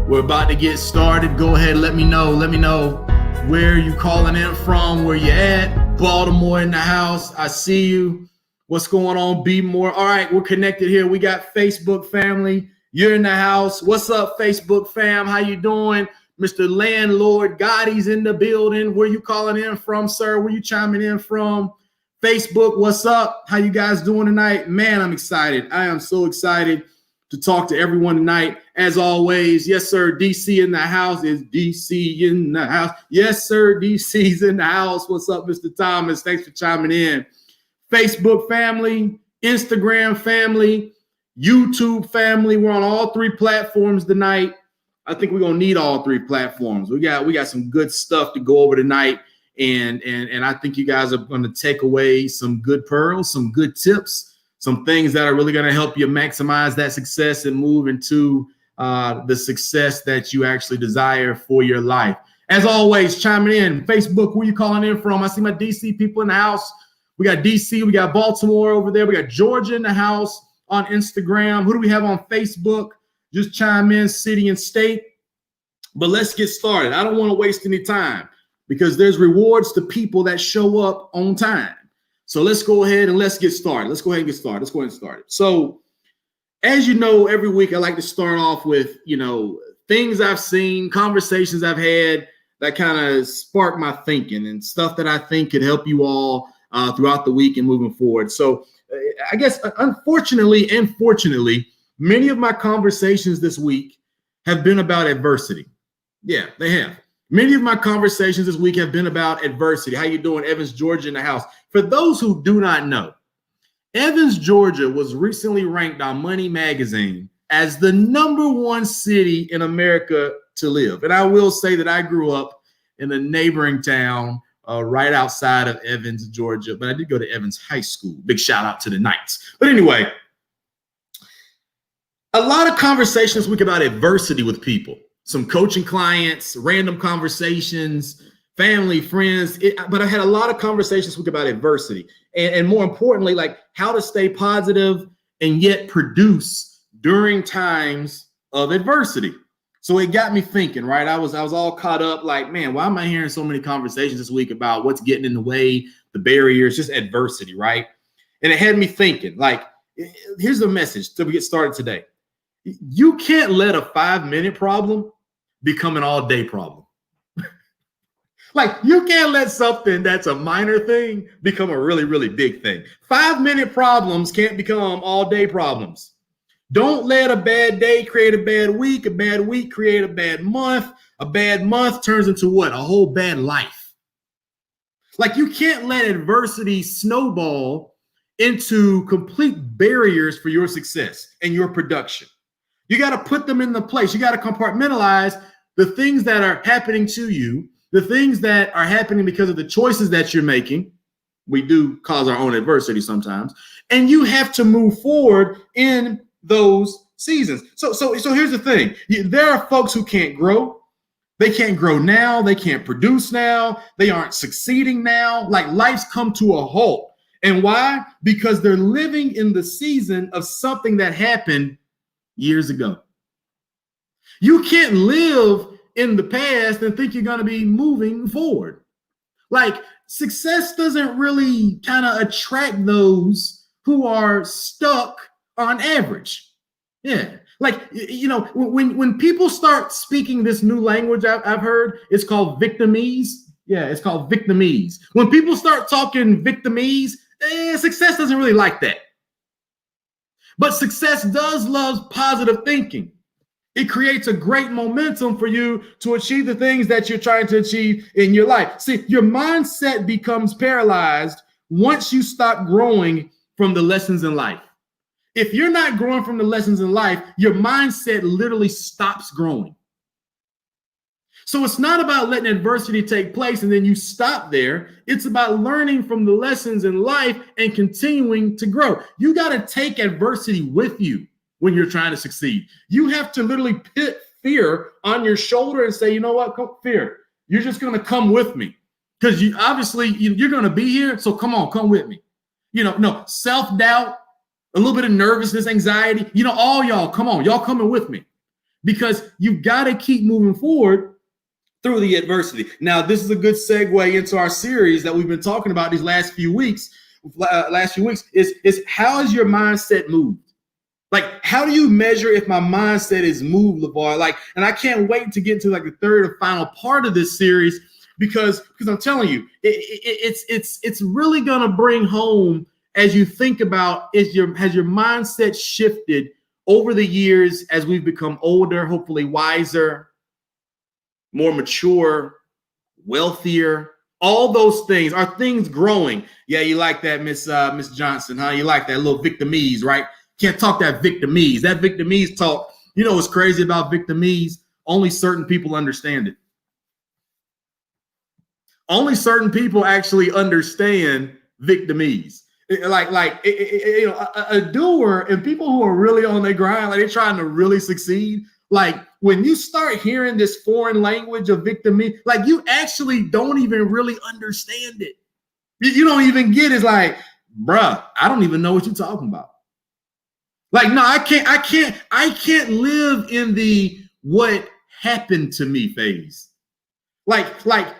We're about to get started. Go ahead, let me know where you calling in from, where you at. Baltimore in the house. I see you. What's going on, B More? All right, we're connected here. We got Facebook family. You're in the house. What's up, Facebook fam? How you doing? Mr. Landlord Gotti's in the building. Where you calling in from, sir? Where you chiming in from? Facebook, what's up? How you guys doing tonight? Man, I'm excited. I am so excited to talk to everyone tonight. As always, yes, sir, DC in the house. Is DC in the house? Yes, sir, DC's in the house. What's up, Mr. Thomas? Thanks for chiming in. Facebook family, Instagram family, YouTube family. We're on all three platforms tonight. I think we're gonna need all three platforms. We got some good stuff to go over tonight, and I think you guys are gonna take away some good pearls, some good tips, some things that are really gonna help you maximize that success and move into the success that you actually desire for your life. As always, chiming in. Facebook, where you calling in from? I see my DC people in the house. We got DC, we got Baltimore over there. We got Georgia in the house on Instagram. Who do we have on Facebook? Just chime in, city and state. But let's get started. I don't want to waste any time because there's rewards to people that show up on time. So let's go ahead and let's get started. Let's go ahead and get started. So as you know, every week I like to start off with, things I've seen, conversations I've had that kind of spark my thinking and stuff that I think could help you all throughout the week and moving forward. So I guess, unfortunately and fortunately, many of my conversations this week have been about adversity. Yeah, they have. Many of my conversations this week have been about adversity. How you doing, Evans, Georgia in the house? For those who do not know, Evans, Georgia was recently ranked on Money Magazine as the #1 city in America to live. And I will say that I grew up in a neighboring town right outside of Evans, Georgia, but I did go to Evans High School. Big shout out to the Knights. But anyway, a lot of conversations this week about adversity with people, some coaching clients, random conversations, family, friends. But I had a lot of conversations this week about adversity and more importantly, like how to stay positive and yet produce during times of adversity. So it got me thinking, right? I was all caught up like, man, why am I hearing so many conversations this week about what's getting in the way, the barriers, just adversity, right? And it had me thinking, like, here's the message to get started today. You can't let a 5-minute problem become an all-day problem. Like, you can't let something that's a minor thing become a really, really big thing. 5-minute problems can't become all-day problems. Don't let a bad day create a bad week create a bad month turns into what? A whole bad life. Like, you can't let adversity snowball into complete barriers for your success and your production. You got to put them in the place. You got to compartmentalize the things that are happening to you, the things that are happening because of the choices that you're making. We do cause our own adversity sometimes, and you have to move forward in those seasons. So here's the thing. There are folks who can't grow. They can't grow now. They can't produce now. They aren't succeeding now. Like, life's come to a halt. And why? Because they're living in the season of something that happened years ago. You can't live in the past and think you're going to be moving forward. Like, success doesn't really kind of attract those who are stuck on average. Yeah. Like, when people start speaking this new language I've heard, it's called victimese. Yeah, it's called victimese. When people start talking victimese, success doesn't really like that. But success does love positive thinking. It creates a great momentum for you to achieve the things that you're trying to achieve in your life. See, your mindset becomes paralyzed once you stop growing from the lessons in life. If you're not growing from the lessons in life, your mindset literally stops growing. So it's not about letting adversity take place and then you stop there. It's about learning from the lessons in life and continuing to grow. You got to take adversity with you when you're trying to succeed. You have to literally put fear on your shoulder and say, you know what, fear, you're just going to come with me because you're going to be here. So come on, come with me. No self-doubt, a little bit of nervousness, anxiety, all y'all, come on, y'all coming with me. because you've got to keep moving forward through the adversity. Now, this is a good segue into our series that we've been talking about these last few weeks. Is how is your mindset moved? Like, how do you measure if my mindset is moved, LeVar? Like, and I can't wait to get to like the third and final part of this series because I'm telling you, it's really gonna bring home as you think about has your mindset shifted over the years as we've become older, hopefully wiser, more mature, wealthier. All those things are things growing. Yeah, you like that, Miss Johnson, huh? You like that little victimese, right? Can't talk that victimese. That victimese talk. You know what's crazy about victimese? Only certain people understand it. Only certain people actually understand victimese. A doer and people who are really on their grind, like they're trying to really succeed. Like when you start hearing this foreign language of victimese, like you actually don't even really understand it. You don't even get it. It's like, bruh, I don't even know what you're talking about. Like, no, I can't live in the what happened to me phase. Like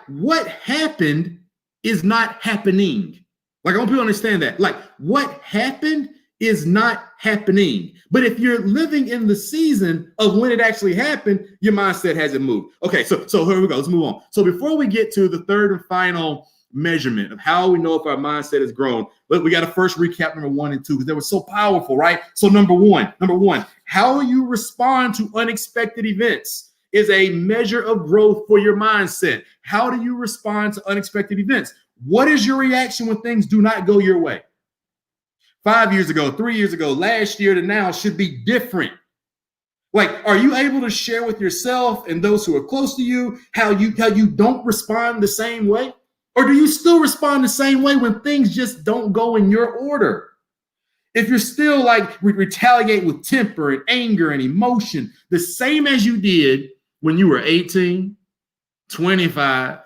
what happened is not happening. Like I want people to understand that. Like what happened is not happening. But if you're living in the season of when it actually happened, your mindset hasn't moved. Okay, so here we go. Let's move on. So before we get to the third and final measurement of how we know if our mindset has grown, but we got to first recap number 1 and 2 because they were so powerful, right? So number one, how you respond to unexpected events is a measure of growth for your mindset. How do you respond to unexpected events? What is your reaction when things do not go your way? 5 years ago, 3 years ago, last year to now should be different. Like, are you able to share with yourself and those who are close to you how you don't respond the same way? Or do you still respond the same way when things just don't go in your order? If you're still like retaliate with temper and anger and emotion, the same as you did when you were 18, 25,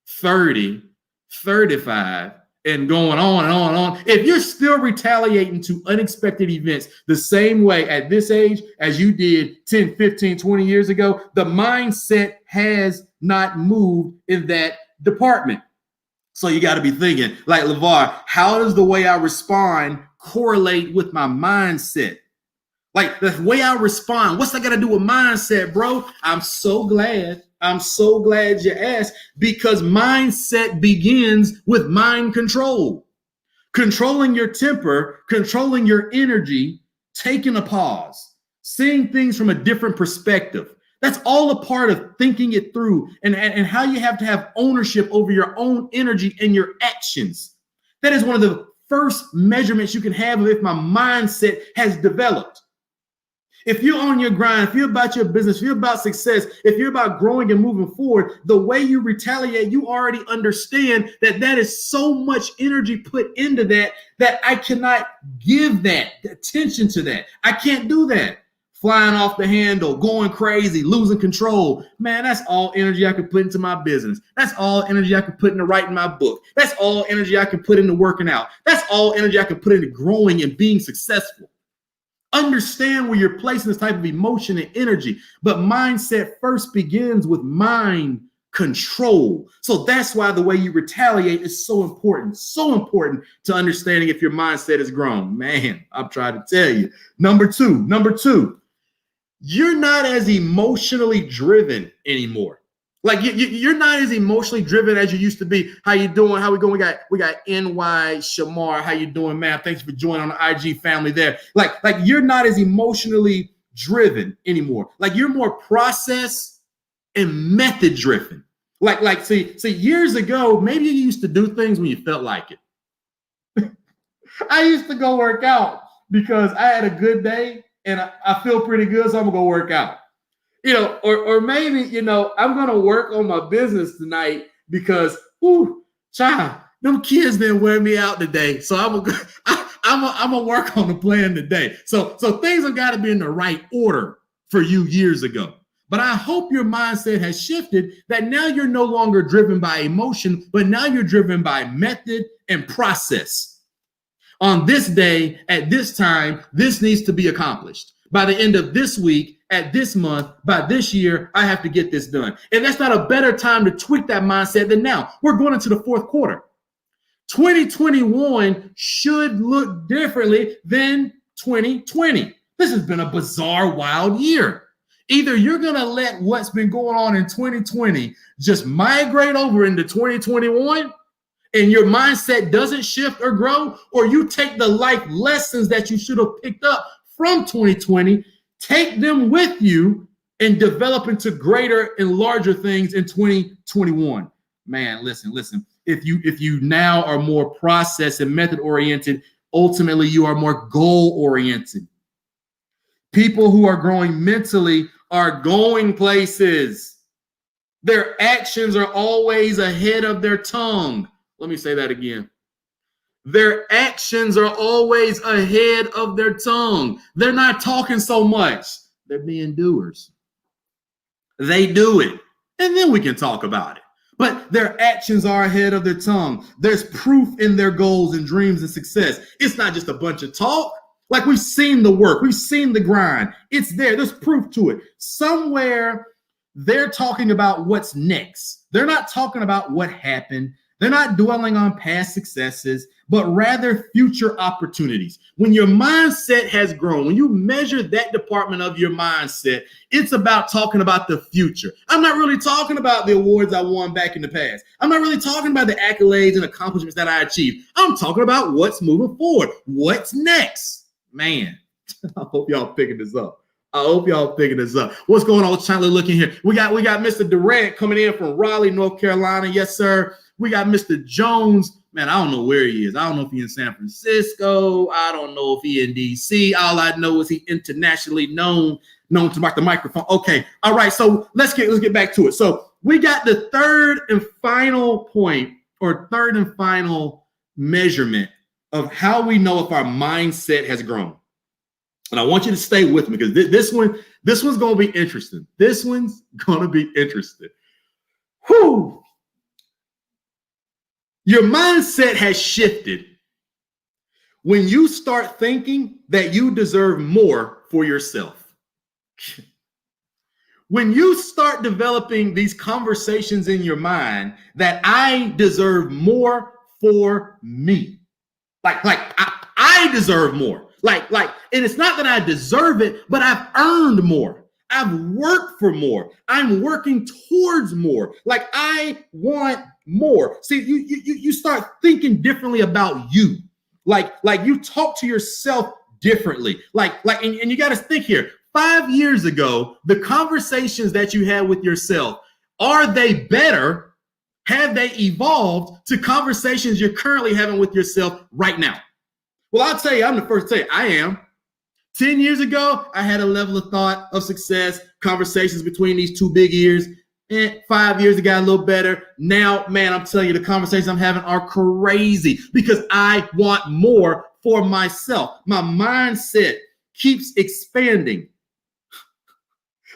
30, 35, and going on and on and on. If you're still retaliating to unexpected events the same way at this age as you did 10, 15, 20 years ago, the mindset has not moved in that department. So you got to be thinking, like, LeVar, how does the way I respond correlate with my mindset? Like the way I respond, what's that got to do with mindset, bro? I'm so glad you asked, because mindset begins with mind control. Controlling your temper, controlling your energy, taking a pause, seeing things from a different perspective. That's all a part of thinking it through and how you have to have ownership over your own energy and your actions. That is one of the first measurements you can have of if my mindset has developed. If you're on your grind, if you're about your business, if you're about success, if you're about growing and moving forward, the way you retaliate, you already understand that is so much energy put into that I cannot give that attention to that. I can't do that. Flying off the handle, going crazy, losing control. Man, that's all energy I could put into my business. That's all energy I could put into writing my book. That's all energy I could put into working out. That's all energy I could put into growing and being successful. Understand where you're placing this type of emotion and energy. But mindset first begins with mind control. So that's why the way you retaliate is so important to understanding if your mindset is grown. Man, I'm trying to tell you. Number two, you're not as emotionally driven anymore. Like you're not as emotionally driven as you used to be. How you doing? How we going? We got NY Shamar. How you doing, man? Thanks for joining on the IG family there. Like you're not as emotionally driven anymore. Like you're more process and method driven. Like see years ago, maybe you used to do things when you felt like it. I used to go work out because I had a good day and I feel pretty good, so I'm gonna go work out. Or maybe, I'm going to work on my business tonight because, child, them kids didn't wear me out today. So I'm going to work on the plan today. So things have got to be in the right order for you years ago. But I hope your mindset has shifted that now you're no longer driven by emotion, but now you're driven by method and process. On this day, at this time, this needs to be accomplished. By the end of this week, at this month, by this year, I have to get this done. And that's not a better time to tweak that mindset than now. We're going into the fourth quarter. 2021 should look differently than 2020. This has been a bizarre, wild year. Either you're going to let what's been going on in 2020 just migrate over into 2021 and your mindset doesn't shift or grow, or you take the life lessons that you should have picked up from 2020, take them with you and develop into greater and larger things in 2021. Man, listen. If you now are more process and method oriented, ultimately you are more goal oriented. People who are growing mentally are going places. Their actions are always ahead of their tongue. Let me say that again. Their actions are always ahead of their tongue. They're not talking so much. They're being doers. They do it, and then we can talk about it. But their actions are ahead of their tongue. There's proof in their goals and dreams and success. It's not just a bunch of talk. Like, we've seen the work. We've seen the grind. It's there. There's proof to it. Somewhere they're talking about what's next. They're not talking about what happened. They're not dwelling on past successes, but rather future opportunities. When your mindset has grown, when you measure that department of your mindset, it's about talking about the future. I'm not really talking about the awards I won back in the past. I'm not really talking about the accolades and accomplishments that I achieved. I'm talking about what's moving forward. What's next? Man, I hope y'all picking this up. What's going on, Chandler? Looking here. We got Mr. Durant coming in from Raleigh, North Carolina. Yes, sir. We got Mr. Jones. Man, I don't know where he is. I don't know if he's in San Francisco. I don't know if he's in DC. All I know is he internationally known to mark the microphone. Okay. All right. So let's get back to it. So we got the third and final point, or third and final measurement of how we know if our mindset has grown. And I want you to stay with me, because this one's going to be interesting. Whew. Your mindset has shifted when you start thinking that you deserve more for yourself. When you start developing these conversations in your mind that I deserve more for me. Like I deserve more. Like, and it's not that I deserve it, but I've earned more. I've worked for more. I'm working towards more. Like, I want more. See, you start thinking differently about you. Like you talk to yourself differently. And you got to think here. 5 years ago, the conversations that you had with yourself, are they better? Have they evolved to conversations you're currently having with yourself right now? Well, I'll tell you, I'm the first to tell you, I am. 10 years ago, I had a level of thought of success, conversations between these two big ears. And 5 years, it got a little better. Now, man, I'm telling you, the conversations I'm having are crazy because I want more for myself. My mindset keeps expanding.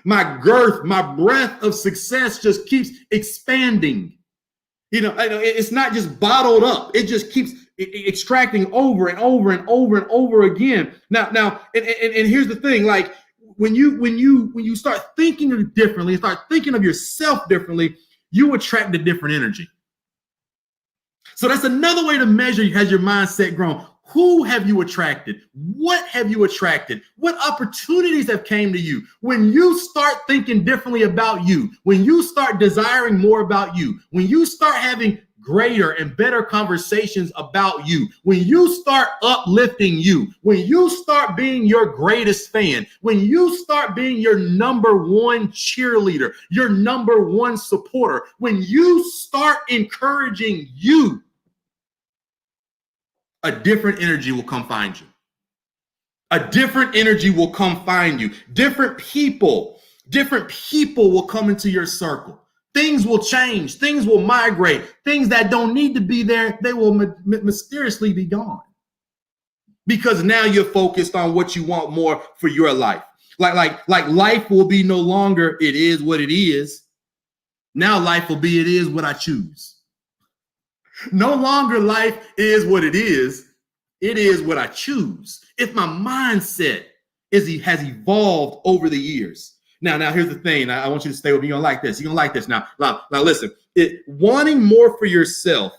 My girth, my breadth of success just keeps expanding. It's not just bottled up. It just keeps extracting over and over and over and over again. Now, and here's the thing: like when you start thinking differently, start thinking of yourself differently, you attract a different energy. So that's another way to measure: has your mindset grown? Who have you attracted? What have you attracted? What opportunities have came to you? When you start thinking differently about you, when you start desiring more about you, when you start having greater and better conversations about you, when you start uplifting you, when you start being your greatest fan, when you start being your number one cheerleader, your number one supporter, when you start encouraging you, a different energy will come find you. A different energy will come find you. Different people will come into your circle. Things will change. Things will migrate. Things that don't need to be there, they will mysteriously be gone. Because now you're focused on what you want more for your life. Like life will be no longer, it is what it is. Now life will be, it is what I choose. No longer life is what it is what I choose. If my mindset has evolved over the years. Now, here's the thing. I want you to stay with me. You're gonna like this. You're gonna like this. Now, listen. Wanting more for yourself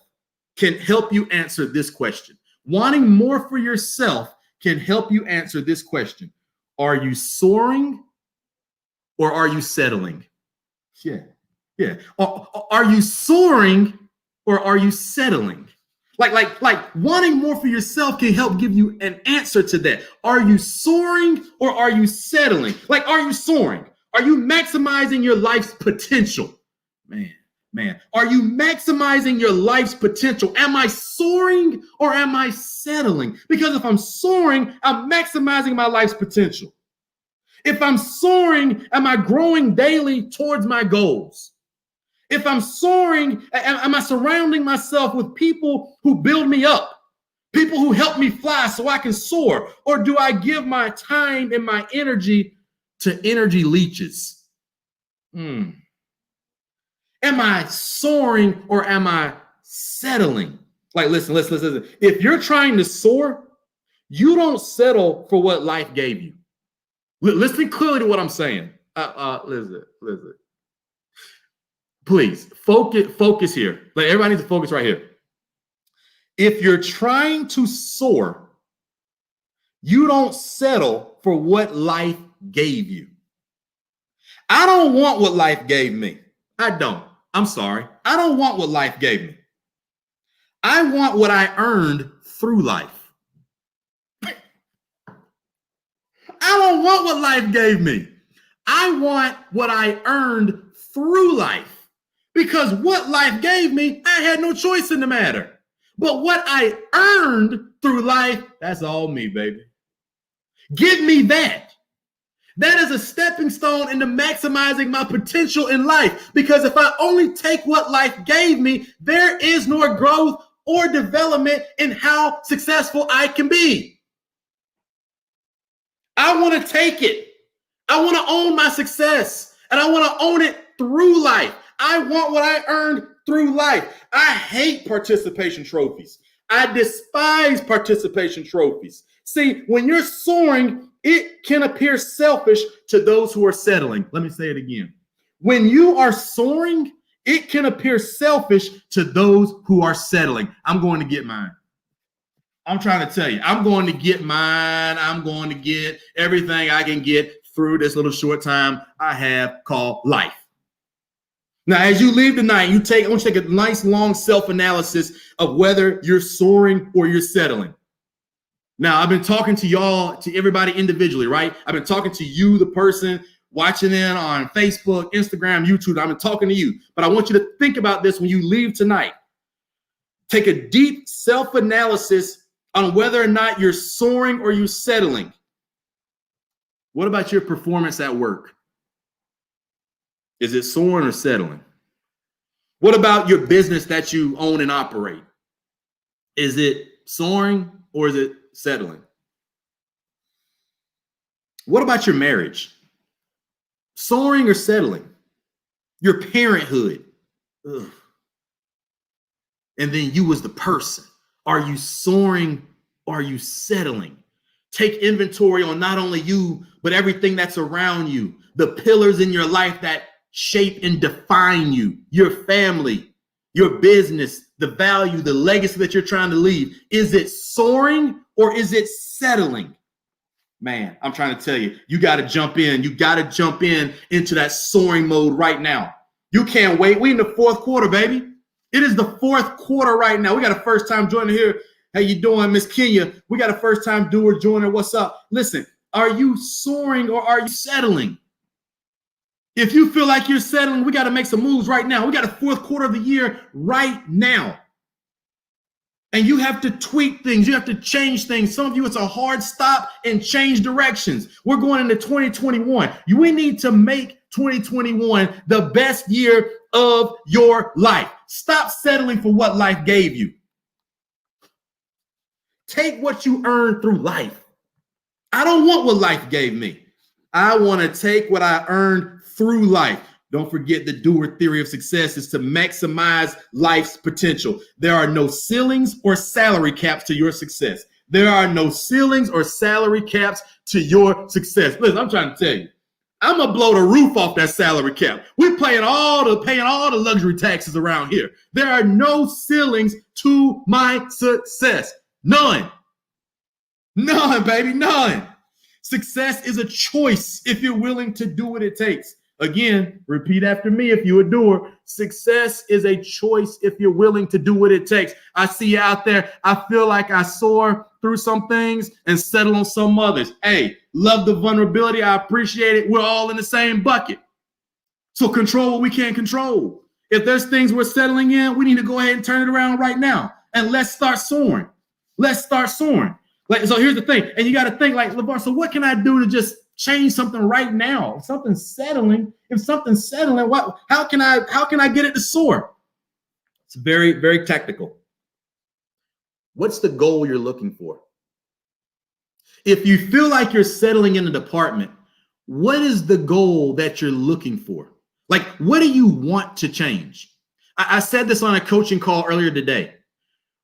can help you answer this question. Wanting more for yourself can help you answer this question. Are you soaring or are you settling? Yeah. Are you soaring or are you settling? Like wanting more for yourself can help give you an answer to that. Are you soaring or are you settling? Like, are you soaring? Are you maximizing your life's potential? Man, are you maximizing your life's potential? Am I soaring or am I settling? Because if I'm soaring, I'm maximizing my life's potential. If I'm soaring, am I growing daily towards my goals? If I'm soaring, am I surrounding myself with people who build me up? People who help me fly so I can soar? Or do I give my time and my energy to energy leeches? Am I soaring or am I settling? Like, listen. If you're trying to soar, you don't settle for what life gave you. Listen clearly to what I'm saying. Listen. Please focus here. Like, everybody needs to focus right here. If you're trying to soar, you don't settle for what life gave you. I don't want what life gave me. I don't. I'm sorry. I don't want what life gave me. I want what I earned through life. I don't want what life gave me. I want what I earned through life. Because what life gave me, I had no choice in the matter. But what I earned through life, that's all me, baby. Give me that. That is a stepping stone into maximizing my potential in life. Because if I only take what life gave me, there is no growth or development in how successful I can be. I want to take it. I want to own my success, and I want to own it through life. I want what I earned through life. I hate participation trophies. I despise participation trophies. See, when you're soaring, it can appear selfish to those who are settling. Let me say it again. When you are soaring, it can appear selfish to those who are settling. I'm going to get mine. I'm trying to tell you, I'm going to get mine. I'm going to get everything I can get through this little short time I have called life. Now, as you leave tonight, I want you to take a nice long self-analysis of whether you're soaring or you're settling. Now, I've been talking to y'all, to everybody individually, right? I've been talking to you, the person watching in on Facebook, Instagram, YouTube. I've been talking to you, but I want you to think about this when you leave tonight. Take a deep self-analysis on whether or not you're soaring or you're settling. What about your performance at work? Is it soaring or settling? What about your business that you own and operate? Is it soaring or is it settling? What about your marriage? Soaring or settling? Your parenthood? Ugh. And then you as the person. Are you soaring or are you settling? Take inventory on not only you, but everything that's around you. The pillars in your life that shape and define you, your family, your business, the value, the legacy that you're trying to leave. Is it soaring or is it settling? Man, I'm trying to tell you, you got to jump in. You got to jump into that soaring mode right now. You can't wait. We in the fourth quarter, baby. It is the fourth quarter right now. We got a first time joiner here. How you doing, Miss Kenya? We got a first time doer joiner. What's up? Listen, are you soaring or are you settling? If you feel like you're settling, we got to make some moves right now. We got a fourth quarter of the year right now. And you have to tweak things. You have to change things. Some of you, it's a hard stop and change directions. We're going into 2021. We need to make 2021 the best year of your life. Stop settling for what life gave you. Take what you earned through life. I don't want what life gave me. I want to take what I earned through life. Don't forget the doer theory of success is to maximize life's potential. There are no ceilings or salary caps to your success. There are no ceilings or salary caps to your success. Listen, I'm trying to tell you, I'm gonna blow the roof off that salary cap. We're paying all the luxury taxes around here. There are no ceilings to my success. None. None, baby, none. Success is a choice if you're willing to do what it takes. Again, repeat after me if you're a doer. Success is a choice if you're willing to do what it takes. I see you out there. I feel like I soar through some things and settle on some others. Hey, love the vulnerability. I appreciate it. We're all in the same bucket. So control what we can't control. If there's things we're settling in, we need to go ahead and turn it around right now. And let's start soaring. Let's start soaring. So here's the thing. And you got to think like, LeVar, so what can I do to just change something right now? If something's settling, how can I get it to soar? It's very, very tactical. What's the goal you're looking for? If you feel like you're settling in a department, what is the goal that you're looking for? Like, what do you want to change? I said this on a coaching call earlier today.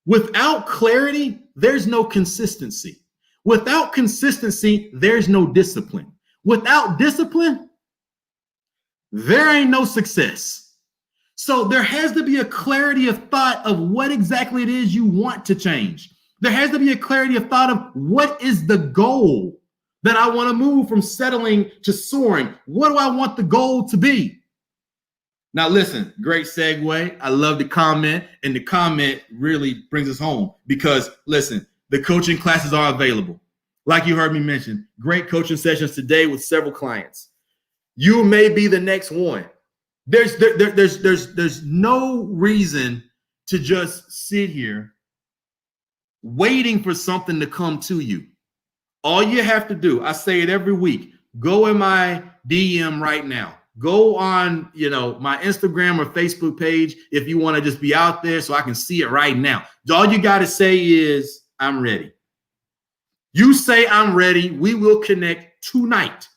Without clarity, there's no consistency. Without consistency, there's no discipline. Without discipline, there ain't no success. So there has to be a clarity of thought of what exactly it is you want to change. There has to be a clarity of thought of what is the goal that I want to move from settling to soaring. What do I want the goal to be? Now, listen, great segue. I love the comment, and the comment really brings us home because, listen, the coaching classes are available. Like you heard me mention, great coaching sessions today with several clients. You may be the next one. There's no reason to just sit here waiting for something to come to you. All you have to do, I say it every week, go in my DM right now. Go on, my Instagram or Facebook page if you want to just be out there so I can see it right now. All you got to say is, I'm ready. You say I'm ready. We will connect tonight.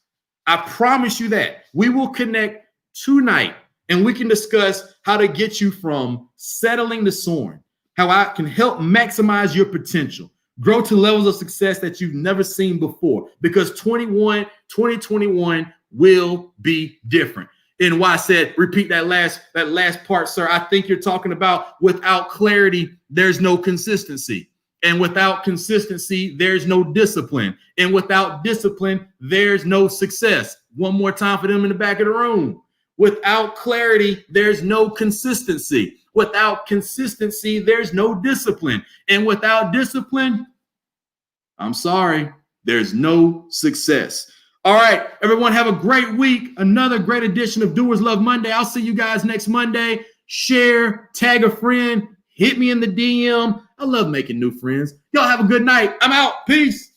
I promise you that. We will connect tonight and we can discuss how to get you from settling to soaring, how I can help maximize your potential, grow to levels of success that you've never seen before, because 2021 will be different. And why I said, repeat that last part, sir. I think you're talking about without clarity, there's no consistency. And without consistency, there's no discipline. And without discipline, there's no success. One more time for them in the back of the room. Without clarity, there's no consistency. Without consistency, there's no discipline. And without discipline, I'm sorry, there's no success. All right, everyone, have a great week. Another great edition of Doers Love Monday. I'll see you guys next Monday. Share, tag a friend, hit me in the DM. I love making new friends. Y'all have a good night. I'm out. Peace.